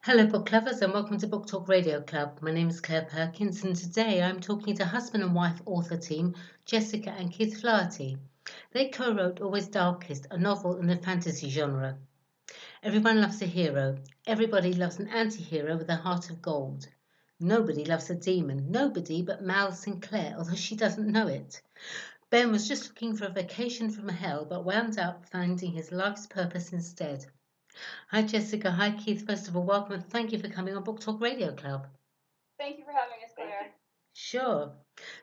Hello, book lovers, and welcome to Book Talk Radio Club. My name is Claire Perkins, and today I'm talking to husband and wife author team Jessica and Keith Flaherty. They co wrote Always Darkest, a novel in the fantasy genre. Everyone loves a hero. Everybody loves an anti hero with a heart of gold. Nobody loves a demon. Nobody but Mal Sinclair, although she doesn't know it. Ben was just looking for a vacation from hell, but wound up finding his life's purpose instead. Hi, Jessica. Hi, Keith. First of all, welcome and thank you for coming on Book Talk Radio Club. Thank you for having us, Claire. Sure.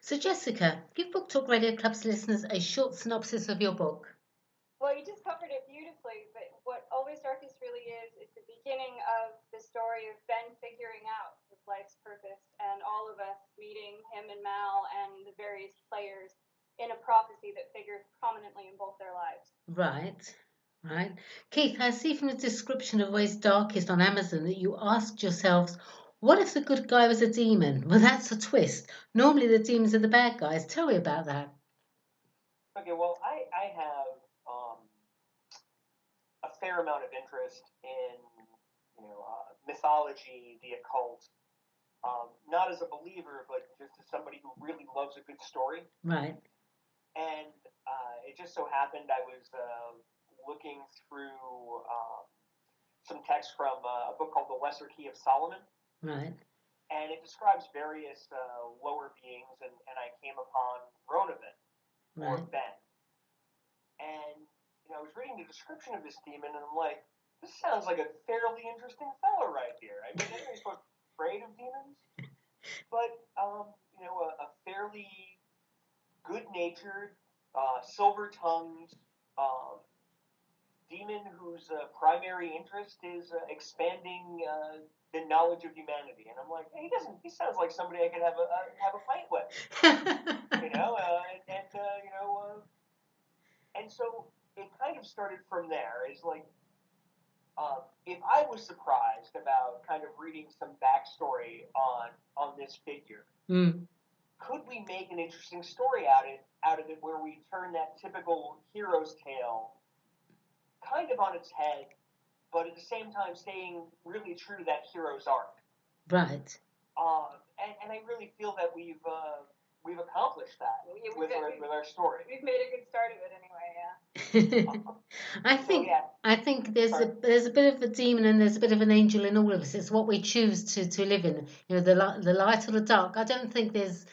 So, Jessica, give Book Talk Radio Club's listeners a short synopsis of your book. Well, you just covered it beautifully, but what Always Darkest really is the beginning of the story of Ben figuring out his life's purpose and all of us meeting him and Mal and the various players in a prophecy that figures prominently in both their lives. Right. Keith, I see from the description of Always Darkest on Amazon that you asked yourselves, what if the good guy was a demon? Well, that's a twist. Normally the demons are the bad guys. Tell me about that. Okay, well, I have a fair amount of interest in mythology, the occult. Not as a believer, but just as somebody who really loves a good story. Right. And it just so happened I was looking through some text from a book called The Lesser Key of Solomon. Right. And it describes various lower beings, and I came upon Ronovan, or Ben. And I was reading the description of this demon, and I'm like, this sounds like a fairly interesting fellow right here. I mean, anybody's supposed to be afraid of demons, but a fairly good-natured, silver-tongued demon whose primary interest is expanding the knowledge of humanity. And I'm like, hey, he sounds like somebody I could have a fight with, and so it kind of started from there. Is like, if I was surprised about kind of reading some backstory on this figure, could we make an interesting story out of it where we turn that typical hero's tale kind of on its head, but at the same time staying really true to that hero's arc? Right. And I really feel that we've accomplished that with our story. We've made a good start of it anyway. Yeah. I think there's a bit of a demon and there's a bit of an angel in all of us. It's what we choose to live in. The light or the dark. I don't think there's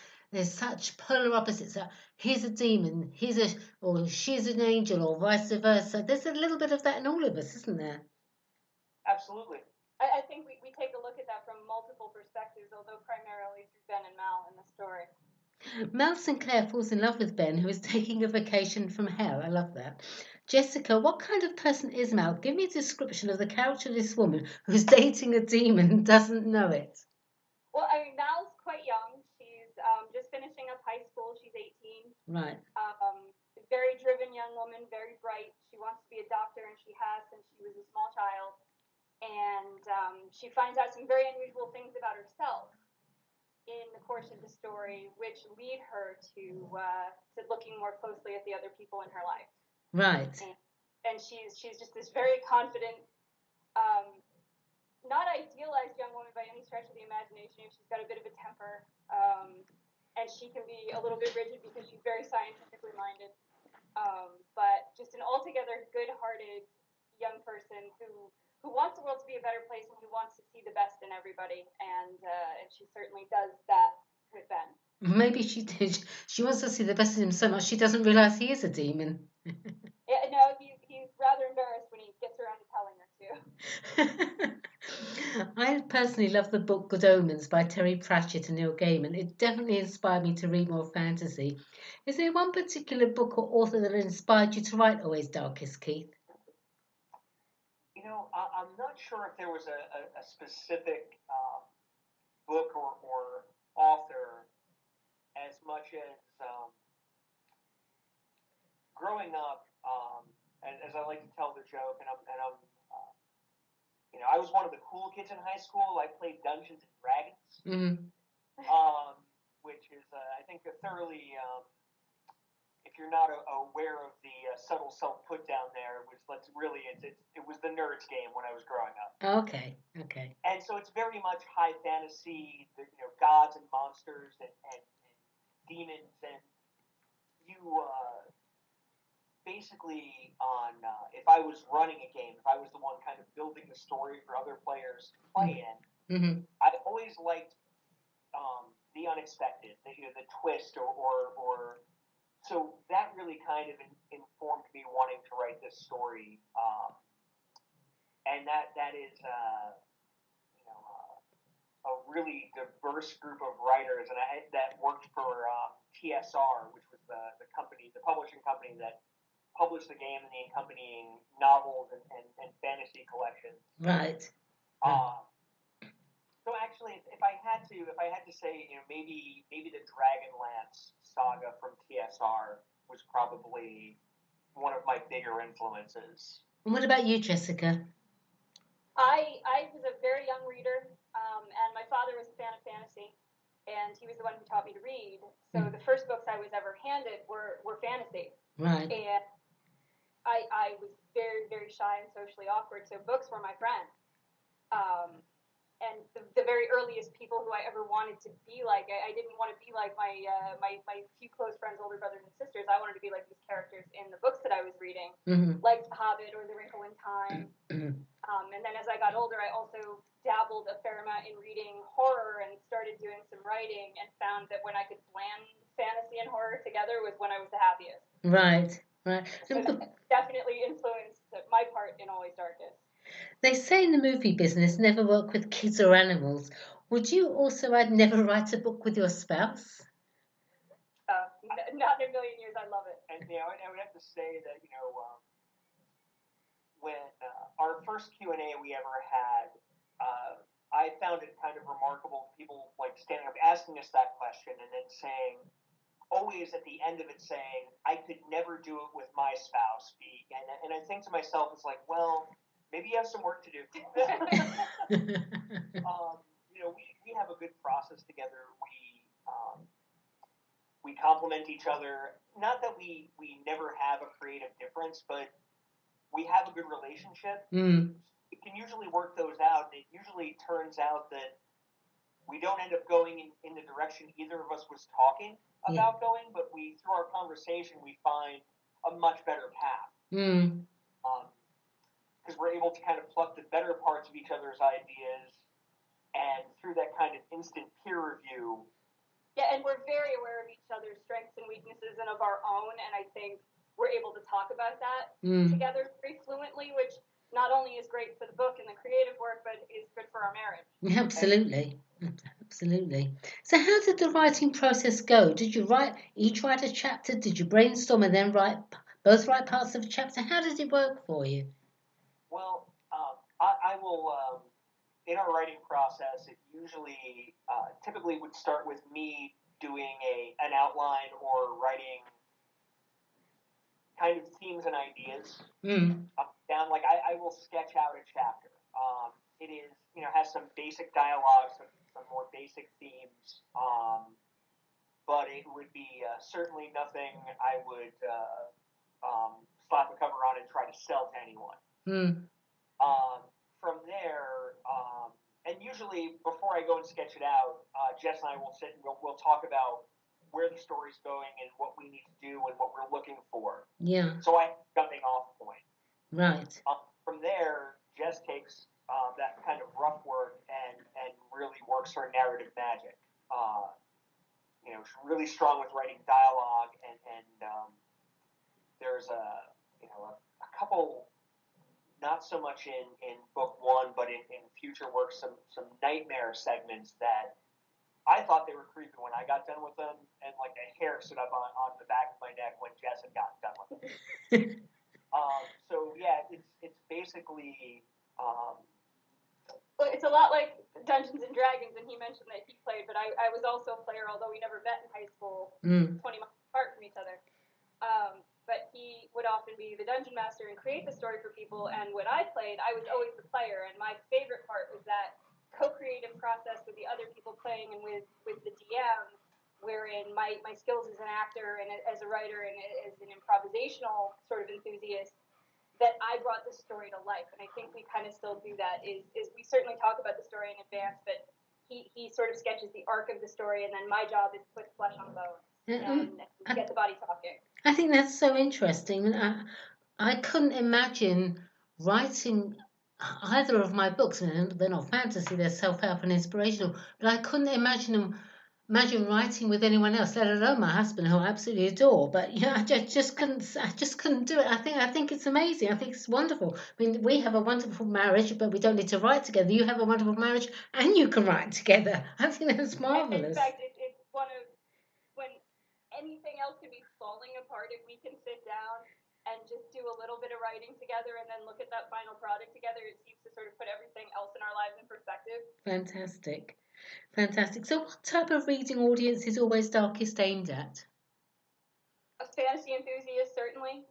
such polar opposites. He's a demon, or she's an angel, or vice versa. There's a little bit of that in all of us, isn't there? Absolutely. I think we take a look at that from multiple perspectives, although primarily through Ben and Mal in the story. Mal Sinclair falls in love with Ben, who is taking a vacation from hell. I love that. Jessica, what kind of person is Mal? Give me a description of the character of this woman who's dating a demon and doesn't know it. Well, I mean, Mal's quite young. She's just finishing up high school. She's 18. Right. Very driven young woman, very bright. She wants to be a doctor, and she has since she was a small child. And she finds out some very unusual things about herself in the course of the story, which lead her to looking more closely at the other people in her life. Right. And she's just this very confident, not idealized young woman by any stretch of the imagination. She's got a bit of a temper, and she can be a little bit rigid because she's very scientifically minded. But just an altogether good-hearted young person who wants the world to be a better place and who wants to see the best in everybody, and she certainly does that with Ben. Maybe she did. She wants to see the best in him so much she doesn't realize he is a demon. Yeah, no, he's rather embarrassed when he gets around to telling her to. I personally love the book Good Omens by Terry Pratchett and Neil Gaiman. It definitely inspired me to read more fantasy. Is there one particular book or author that inspired you to write Always Darkest, Keith? I'm not sure if there was a specific book or author as much as growing up, and as I like to tell the joke, and I was one of the cool kids in high school. I played Dungeons and Dragons, which is I think a thoroughly, if you're not aware of the subtle self put down there, it was the Nerds game when I was growing up. Okay. And so it's very much high fantasy, gods and monsters and demons, and you basically if I was running a game, if I was the one kind of building the story for other players to play in, I always liked the unexpected, the twist, or so that really kind of informed me wanting to write this story, and that is a really diverse group of writers, and that worked for TSR, which was the company, the publishing company that published the game and the accompanying novels and fantasy collections. Right. So actually, if I had to say, maybe the Dragonlance saga from TSR was probably one of my bigger influences. And what about you, Jessica? I was a very young reader, and my father was a fan of fantasy, and he was the one who taught me to read. So the first books I was ever handed were fantasy. Right. And I was very, very shy and socially awkward, so books were my friend. And the very earliest people who I ever wanted to be like, I didn't want to be like my few close friends, older brothers and sisters. I wanted to be like these characters in the books that I was reading, like The Hobbit or The Wrinkle in Time. And then as I got older, I also dabbled a fair amount in reading horror and started doing some writing, and found that when I could blend fantasy and horror together was when I was the happiest. Right. So that definitely influenced my part in Always Darkest. They say in the movie business, never work with kids or animals. Would you also add never write a book with your spouse? Not in a million years. I love it. And I would have to say that when our first Q&A we ever had, I found it kind of remarkable, people like standing up asking us that question and then saying, always at the end of it saying, I could never do it with my spouse. And I think to myself, it's like, well, maybe you have some work to do. We have a good process together. We complement each other. Not that we never have a creative difference, but we have a good relationship. We can usually work those out. It usually turns out that we don't end up going in the direction either of us was talking about going, but through our conversation, we find a much better path. Because we're able to kind of pluck the better parts of each other's ideas, and through that kind of instant peer review. Yeah, and we're very aware of each other's strengths and weaknesses and of our own, and I think we're able to talk about that together very fluently, which not only is great for the book and the creative work, but is good for our marriage. Absolutely. So how did the writing process go? Did you each write a chapter? Did you brainstorm and then both write parts of a chapter? How did it work for you? Well, I will, in our writing process, it usually, typically would start with me doing an outline or writing kind of themes and ideas down. Like I will sketch out a chapter. It is, has some basic dialogue, some more basic themes, but it would be certainly nothing I would slap a cover on and try to sell to anyone. From there, and usually before I go and sketch it out, Jess and I will sit and we'll talk about where the story's going and what we need to do and what we're looking for. Yeah. So I have a jumping off point. Right. From there, Jess takes that kind of rough work and really works her narrative magic. She's really strong with writing dialogue, and there's a couple, not so much in book one, but in future work, some nightmare segments that I thought they were creepy when I got done with them, and like a hair stood up on the back of my neck when Jess had gotten done with them. So yeah, it's basically. Well, it's a lot like Dungeons and Dragons, and he mentioned that he played, but I was also a player, although we never met in high school, 20 miles apart from each other. But he would often be the dungeon master and create the story for people, and when I played, I was always the player, and my favorite part was that co-creative process with the other people playing and with the DM, wherein my skills as an actor and as a writer and as an improvisational sort of enthusiast, that I brought the story to life. And I think we kind of still do that, is we certainly talk about the story in advance, but he sort of sketches the arc of the story, and then my job is to put flesh on the bones and get the body talking. I think that's so interesting. I couldn't imagine writing either of my books. They're not fantasy, they're self-help and inspirational, but I couldn't imagine writing with anyone else, let alone my husband, who I absolutely adore. But I just couldn't do it. I think it's amazing. I think it's wonderful. I mean, we have a wonderful marriage, but we don't need to write together. You have a wonderful marriage, and you can write together. I think that's marvelous. In fact, it's one of, when anything else can be falling apart, if we can sit down and just do a little bit of writing together and then look at that final product together, it seems to sort of put everything else in our lives in perspective. Fantastic. So what type of reading audience is Always Darkest aimed at? A fantasy enthusiast, certainly.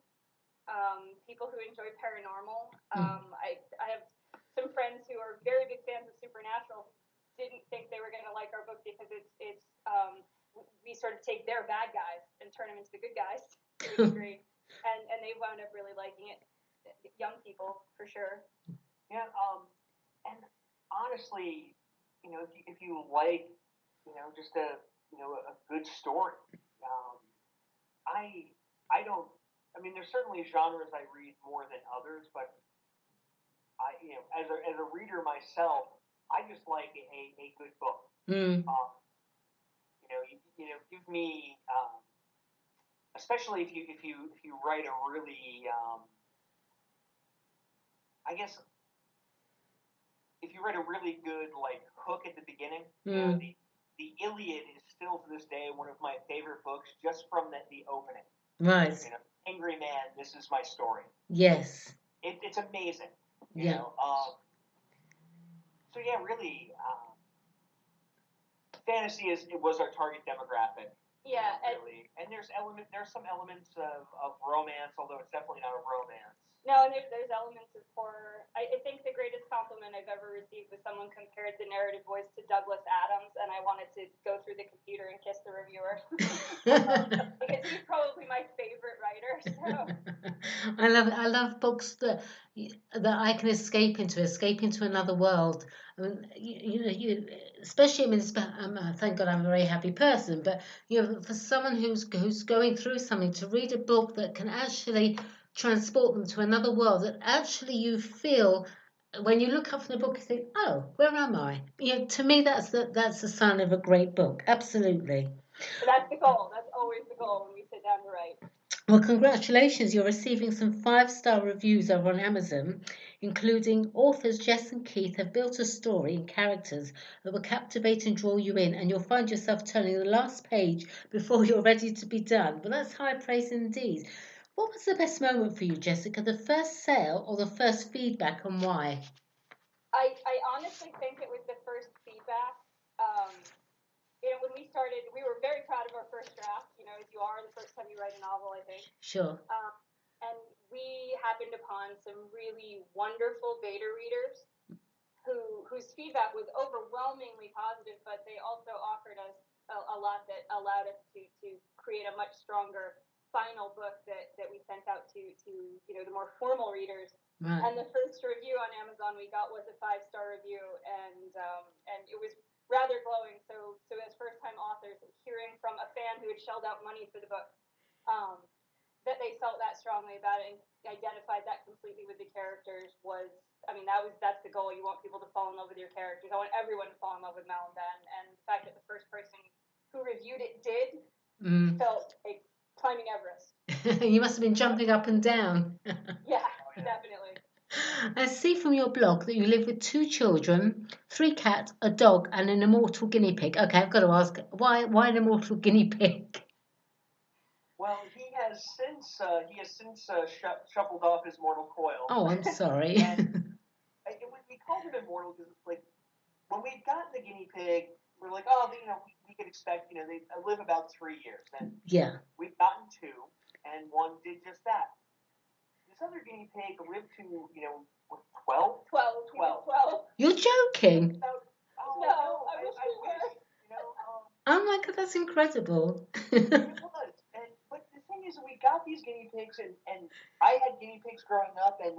People who enjoy paranormal. I have some friends who are very big fans of Supernatural, didn't think they were going to like our book because it's we sort of take their bad guys and turn them into the good guys to a degree, and they wound up really liking it. Young people, for sure. Yeah, and honestly, if you like, just a good story, I don't. I mean, there's certainly genres I read more than others, but as a reader myself, I just like a good book. Give me, especially if you write a really, I guess, if you write a really good hook at the beginning, the Iliad is still to this day one of my favorite books, just from the opening. Right. Angry Man, this is my story. Yes. It's amazing. Yeah. So yeah, really, fantasy was our target demographic. Yeah. Really, and there's some elements of romance, although it's definitely not a romance. No, and there's elements of horror. I think the greatest compliment I've ever received was someone compared the narrative voice to Douglas Adams, and I wanted to go through the computer and kiss the reviewer. Because he's probably my favorite writer. So. I love books that I can escape into another world. I mean, especially, I mean, thank God I'm a very happy person, but for someone who's going through something, to read a book that can actually transport them to another world, that actually you feel, when you look up from the book, you think, oh, where am I? To me, that's the sign of a great book. Absolutely. That's the goal. That's always the goal when we sit down to write. Well, congratulations. You're receiving some 5-star reviews over on Amazon, including authors Jess and Keith have built a story and characters that will captivate and draw you in, and you'll find yourself turning the last page before you're ready to be done. But that's high praise indeed. What was the best moment for you, Jessica? The first sale or the first feedback, and why? I honestly think it was the first feedback. When we started, we were very proud of our first draft, as you are the first time you write a novel, I think. Sure. And we happened upon some really wonderful beta readers whose feedback was overwhelmingly positive, but they also offered us a lot that allowed us to create a much stronger final book that we sent out to the more formal readers. Right. And the first review on Amazon we got was a 5-star review, and it was rather glowing. So as first-time authors, hearing from a fan who had shelled out money for the book, that they felt that strongly about it and identified that completely with the characters that's the goal. You want people to fall in love with your characters. I want everyone to fall in love with Mal and Ben, and the fact that the first person who reviewed it did felt like climbing Everest. You must have been jumping up and down. Yeah, definitely. I see from your blog that you live with 2 children, 3 cats, a dog, and an immortal guinea pig. Okay, I've got to ask, why an immortal guinea pig? Well, he has since shuffled off his mortal coil. Oh, I'm sorry. And we called him immortal because when we got the guinea pig, we're like, oh, we could expect, they live about 3 years. And yeah, we've gotten 2, and one did just that. This other guinea pig lived to, 12? 12. You're joking? No, I wish we were. Oh my God, that's incredible. It was. But the thing is, we got these guinea pigs, and I had guinea pigs growing up, and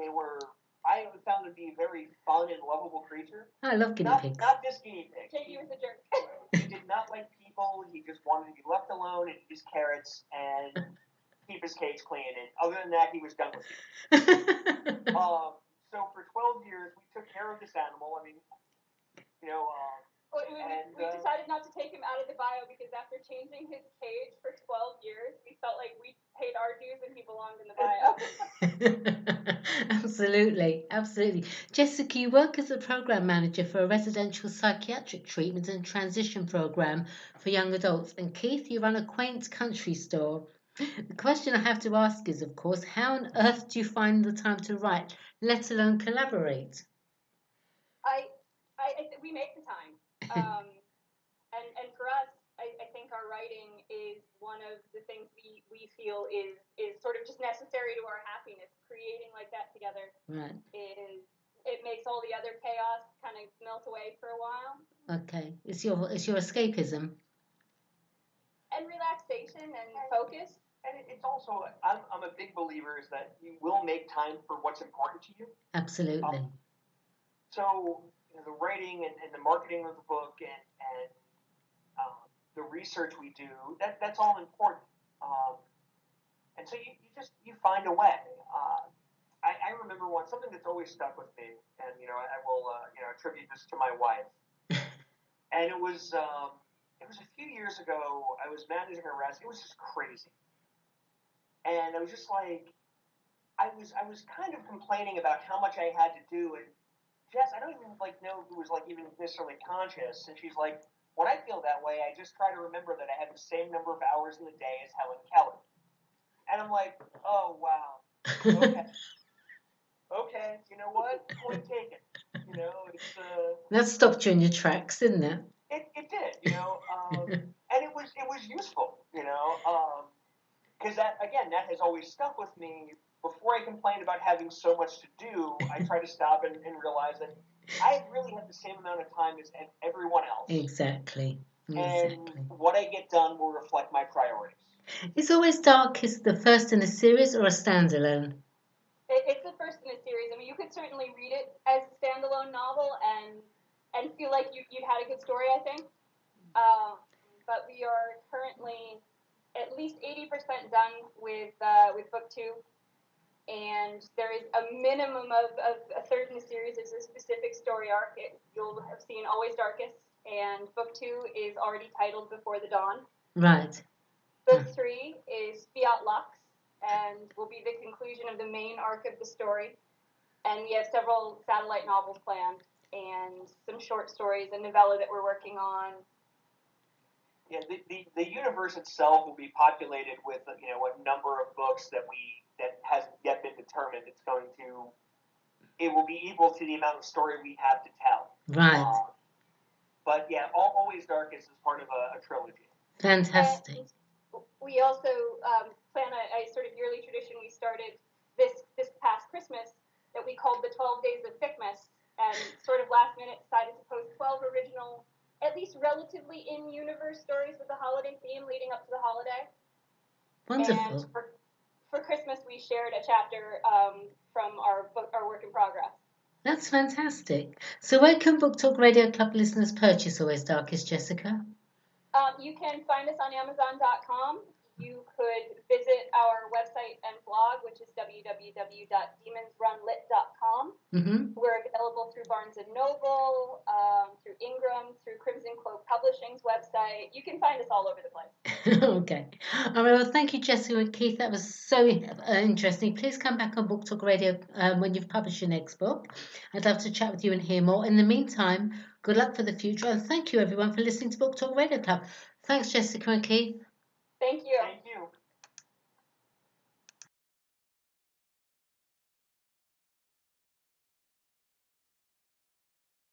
I found them to be a very fun and lovable creature. I love guinea pigs. Not this guinea pig. He was a jerk. He did not like people. He just wanted to be left alone and eat his carrots and keep his cage clean. And other than that, he was done with you. So for 12 years, we took care of this animal. I mean, we decided not to take him out of the bio because after changing his cage for 12 years, we felt like we paid our dues and he belonged in the bio. Absolutely, absolutely. Jessica, you work as a program manager for a residential psychiatric treatment and transition program for young adults. And Keith, you run a quaint country store. The question I have to ask is, of course, how on earth do you find the time to write, let alone collaborate? We make the time. And for us, I think our writing is one of the things we feel is sort of just necessary to our happiness. Creating like that together it makes all the other chaos kind of melt away for a while. Okay, it's your escapism. And relaxation and focus. And it's also, I'm a big believer is that you will make time for what's important to you. Absolutely. So the writing and the marketing of the book and the research we do, that's all important. And so you find a way. I remember something that's always stuck with me, and I will attribute this to my wife. And it was a few years ago. I was managing a rest. It was just crazy, and I was just like, I was kind of complaining about how much I had to do. And Jess, I don't even know who was even necessarily conscious. And she's like, when I feel that way, I just try to remember that I have the same number of hours in the day as Helen Keller. And I'm like, oh wow, okay, you know what? Point taken. It's that stopped you in your tracks, didn't it? It did, and it was useful, because that has always stuck with me. Before I complain about having so much to do, I try to stop and realize that I really have the same amount of time as everyone else. Exactly. And what I get done will reflect my priorities. Is Always Darkest the first in a series or a standalone? It's the first in a series. I mean, you could certainly read it as a standalone novel and feel like you'd had a good story, I think. But we are currently at least 80% done with book 2. And there is a minimum of a third in the series. There's a specific story arc. You'll have seen Always Darkest, and book 2 is already titled Before the Dawn. Right. Book 3 is Fiat Lux, and will be the conclusion of the main arc of the story. And we have several satellite novels planned, and some short stories, a novella that we're working on. Yeah, the universe itself will be populated with a number of books that hasn't yet been determined. It will be equal to the amount of story we have to tell. Right. But yeah, Always Darkest is part of a trilogy. Fantastic. And we also plan a sort of yearly tradition we started this past Christmas that we called the 12 Days of Thickmas, and sort of last minute decided to post 12 original, at least relatively in-universe stories with the holiday theme leading up to the holiday. Wonderful. And for Christmas, we shared a chapter from our work in progress. That's fantastic. So where can Book Talk Radio Club listeners purchase Always Darkest, Jessica? You can find us on Amazon.com. You could visit our website and blog, which is www.demonsrunlit.com. Mm-hmm. We're available through Barnes & Noble, through Ingram, through Crimson Cloak Publishing's website. You can find us all over the place. Okay. All right, well, thank you, Jessica and Keith. That was so interesting. Please come back on Book Talk Radio when you've published your next book. I'd love to chat with you and hear more. In the meantime, good luck for the future, and thank you, everyone, for listening to Book Talk Radio Club. Thanks, Jessica and Keith. Thank you. Thank you.